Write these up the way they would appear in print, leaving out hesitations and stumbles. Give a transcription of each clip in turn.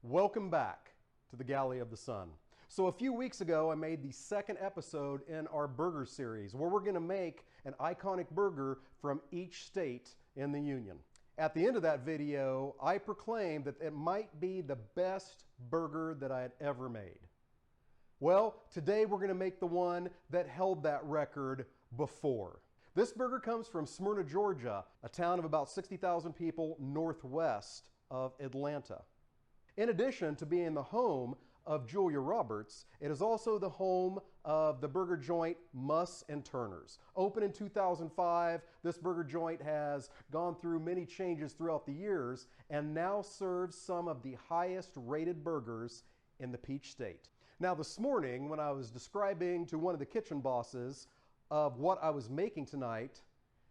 Welcome back to the Galley of the Sun. So a few weeks ago, I made the second episode in our burger series where we're going to make an iconic burger from each state in the Union. At the end of that video, I proclaimed that it might be the best burger that I had ever made. Well, today we're going to make the one that held that record before. This burger comes from Smyrna, Georgia, a town of about 60,000 people northwest of Atlanta. In addition to being the home of Julia Roberts, it is also the home of the burger joint Muss and Turners. Opened in 2005, this burger joint has gone through many changes throughout the years and now serves some of the highest rated burgers in the Peach State. Now this morning, when I was describing to one of the kitchen bosses of what I was making tonight,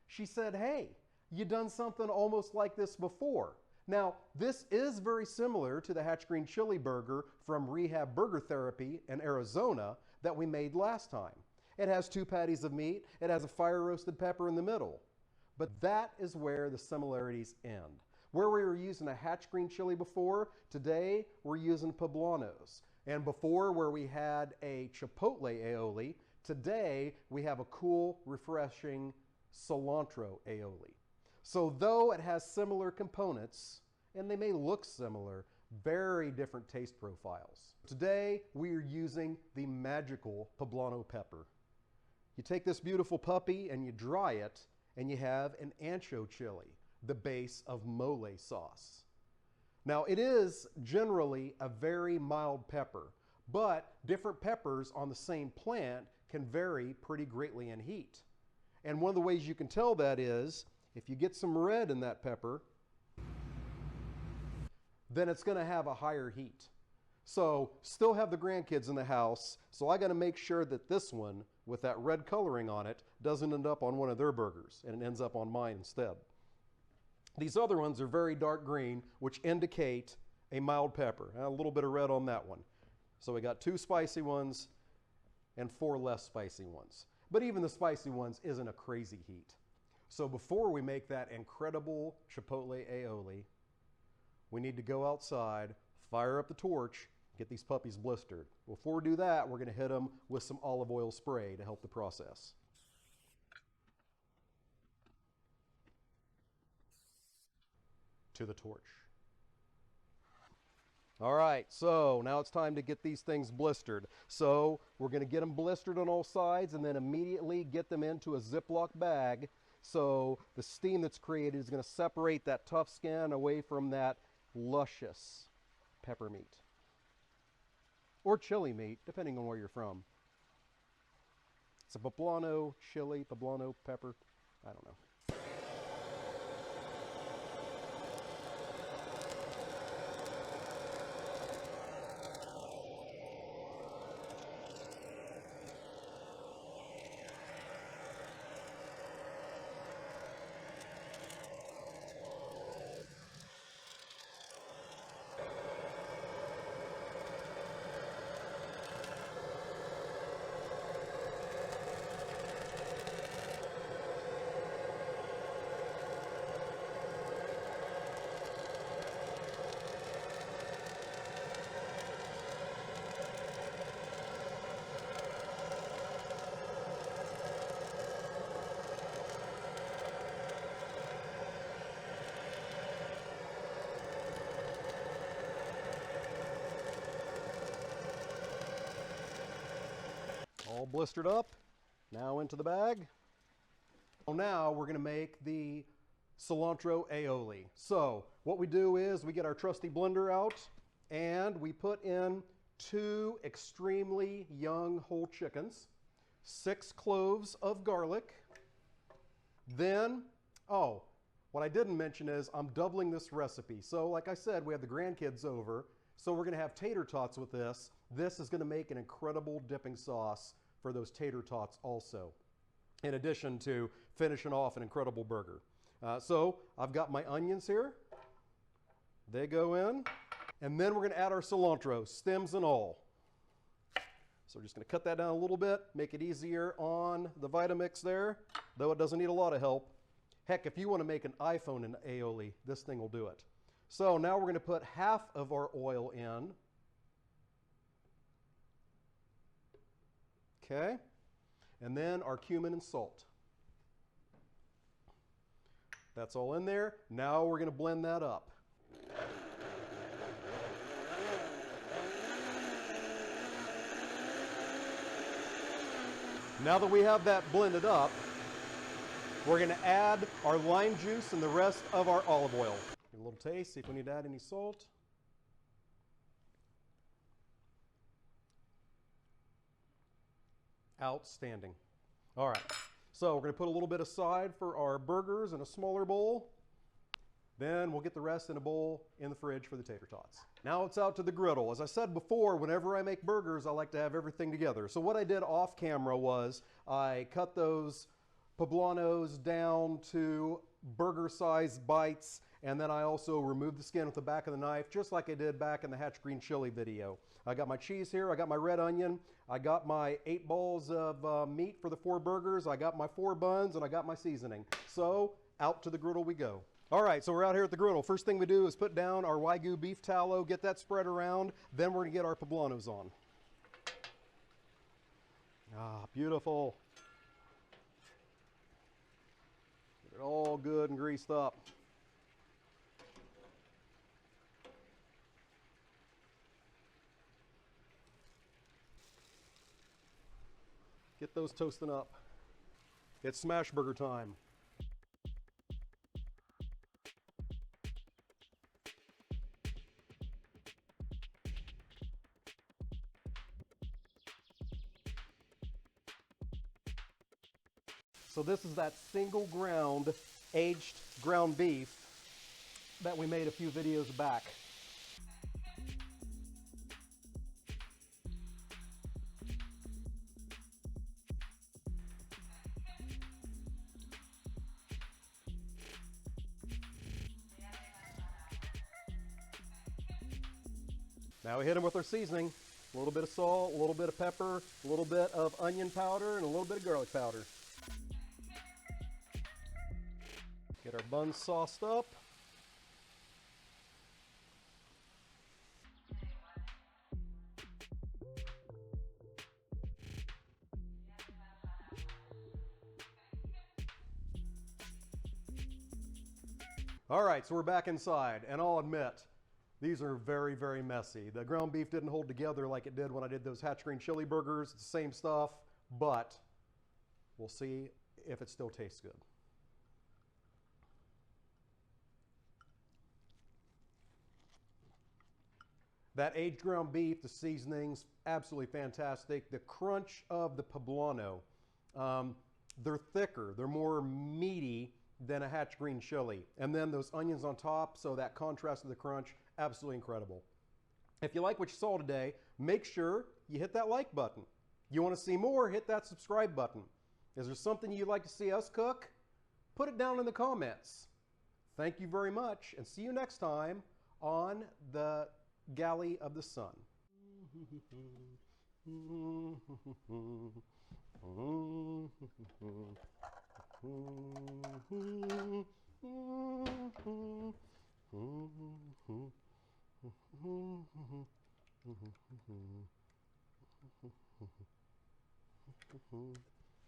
she said, "Hey, you done something almost like this before." Now, this is very similar to the Hatch Green Chili Burger from Rehab Burger Therapy in Arizona that we made last time. It has 2 patties of meat. It has a fire roasted pepper in the middle. But that is where the similarities end. Where we were using a Hatch Green Chili before, today we're using Poblanos. And before, where we had a Chipotle Aioli, today we have a cool, refreshing Cilantro Aioli. So though it has similar components, and they may look similar, very different taste profiles. Today, we are using the magical Poblano pepper. You take this beautiful puppy and you dry it, and you have an ancho chili, the base of mole sauce. Now, it is generally a very mild pepper, but different peppers on the same plant can vary pretty greatly in heat. And one of the ways you can tell that is, if you get some red in that pepper, then it's going to have a higher heat. So still have the grandkids in the house, so I got to make sure that this one with that red coloring on it doesn't end up on one of their burgers and it ends up on mine instead. These other ones are very dark green, which indicate a mild pepper. And a little bit of red on that one. So we got 2 spicy ones and 4 less spicy ones. But even the spicy ones isn't a crazy heat. So before we make that incredible Chipotle Aioli, we need to go outside, fire up the torch, get these puppies blistered. Before we do that, we're going to hit them with some olive oil spray to help the process. To the torch. All right, so now it's time to get these things blistered. So we're going to get them blistered on all sides and then immediately get them into a Ziploc bag. So the steam that's created is going to separate that tough skin away from that luscious pepper meat. Or chili meat, depending on where you're from. It's a Poblano chili, Poblano pepper, I don't know. All blistered up, now into the bag. So now we're going to make the Cilantro Aioli. So what we do is we get our trusty blender out and we put in 2 extremely young whole chickens, 6 cloves of garlic. Then, what I didn't mention is I'm doubling this recipe. So like I said, we have the grandkids over, so we're going to have tater tots with this. This is going to make an incredible dipping sauce for those tater tots also, in addition to finishing off an incredible burger. So I've got my onions here. They go in. And then we're going to add our cilantro, stems and all. So we're just going to cut that down a little bit, make it easier on the Vitamix there, though it doesn't need a lot of help. Heck, if you want to make an iPhone in aioli, this thing will do it. So now we're going to put half of our oil in. Okay. And then our cumin and salt. That's all in there. Now we're going to blend that up. Now that we have that blended up, we're going to add our lime juice and the rest of our olive oil. Give a little taste, see if we need to add any salt. Outstanding. All right, so we're going to put a little bit aside for our burgers in a smaller bowl. Then we'll get the rest in a bowl in the fridge for the tater tots. Now it's out to the griddle. As I said before, whenever I make burgers, I like to have everything together. So what I did off camera was I cut those poblanos down to burger-sized bites, and then I also removed the skin with the back of the knife, just like I did back in the Hatch green chili video. I got my cheese here, I got my red onion, I got my 8 balls of meat for the 4 burgers, I got my 4 buns, and I got my seasoning. So out to the griddle we go. All right, so we're out here at the griddle. First thing we do is put down our Wagyu beef tallow, get that spread around, then we're gonna get our poblanos on. Ah, beautiful. Get it all good and greased up. Get those toasting up. It's smash burger time. So this is that single ground, aged ground beef that we made a few videos back. Now we hit them with our seasoning. A little bit of salt, a little bit of pepper, a little bit of onion powder, and a little bit of garlic powder. Get our buns sauced up. All right, so we're back inside, and I'll admit, these are very, very messy. The ground beef didn't hold together like it did when I did those Hatch green chili burgers. It's the same stuff, but we'll see if it still tastes good. That aged ground beef, the seasonings, absolutely fantastic. The crunch of the poblano, they're thicker, they're more meaty than a Hatch green chili. And then those onions on top, so that contrast to the crunch, absolutely incredible. If you like what you saw today, make sure you hit that like button. You want to see more, hit that subscribe button. Is there something you'd like to see us cook? Put it down in the comments. Thank you very much, and see you next time on the Galley of the Sun.